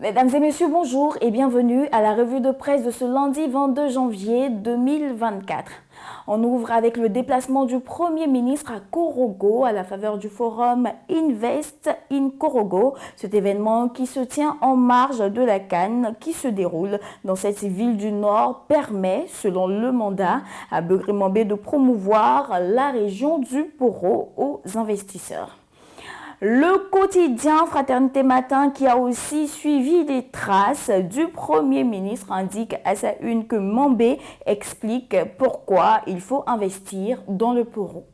Mesdames et messieurs, bonjour et bienvenue à la revue de presse de ce lundi 22 janvier 2024. On ouvre avec le déplacement du Premier ministre à Korogo à la faveur du forum Invest in Korogo. Cet événement qui se tient en marge de la CAN qui se déroule dans cette ville du Nord permet, selon le mandat, à Begré-Mambé de promouvoir la région du Poro aux investisseurs. Le quotidien Fraternité Matin, qui a aussi suivi les traces du Premier ministre, indique à sa une que Mambé explique pourquoi il faut investir dans le Poro.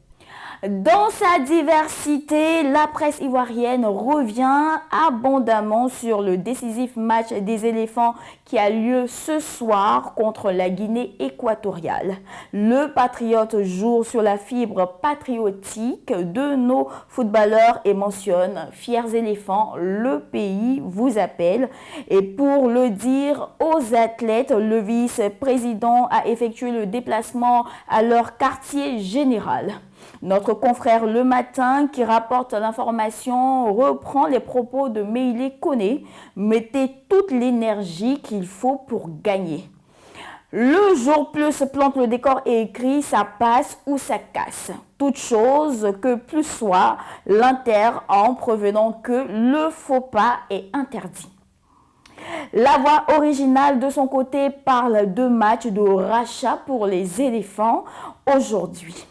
Dans sa diversité, la presse ivoirienne revient abondamment sur le décisif match des éléphants qui a lieu ce soir contre la Guinée équatoriale. Le Patriote joue sur la fibre patriotique de nos footballeurs et mentionne « Fiers éléphants, le pays vous appelle ». Et pour le dire aux athlètes, le vice-président a effectué le déplacement à leur quartier général. Notre confrère Le Matin, qui rapporte l'information, reprend les propos de Meïlé Koné. Mettez toute l'énergie qu'il faut pour gagner. Le jour plus plante le décor et écrit « ça passe ou ça casse ». Toute chose que plus soit, l'Inter en prévenant que le faux pas est interdit. La voix originale de son côté parle de match de rachat pour les éléphants aujourd'hui.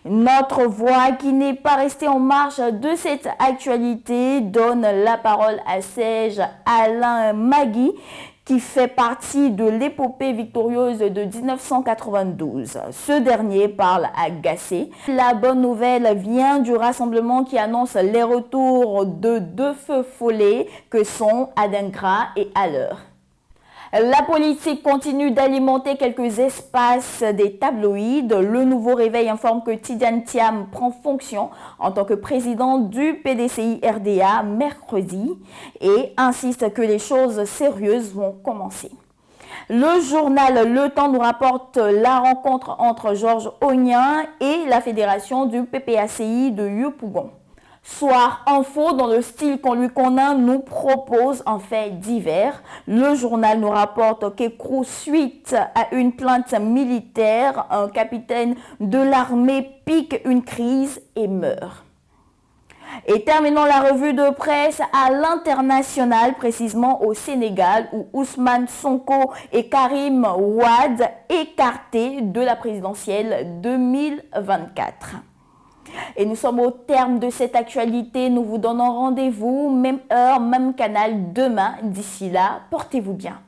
Notre voix, qui n'est pas restée en marge de cette actualité, donne la parole à Serge Alain Magui, qui fait partie de l'épopée victorieuse de 1992. Ce dernier parle à Gassé. La bonne nouvelle vient du rassemblement qui annonce les retours de deux feux follets que sont Adingra et Haller. La politique continue d'alimenter quelques espaces des tabloïds. Le Nouveau Réveil informe que Tidiane Thiam prend fonction en tant que président du PDCI RDA mercredi et insiste que les choses sérieuses vont commencer. Le journal Le Temps nous rapporte la rencontre entre Georges Ognien et la fédération du PPACI de Yopougon. Soir Info, dans le style qu'on lui connaît, nous propose un fait divers. Le journal nous rapporte qu'écrou suite à une plainte militaire, un capitaine de l'armée pique une crise et meurt. Et terminons la revue de presse à l'international, précisément au Sénégal, où Ousmane Sonko et Karim Wade écartés de la présidentielle 2024. Et nous sommes au terme de cette actualité. Nous vous donnons rendez-vous, même heure, même canal, demain. D'ici là, portez-vous bien.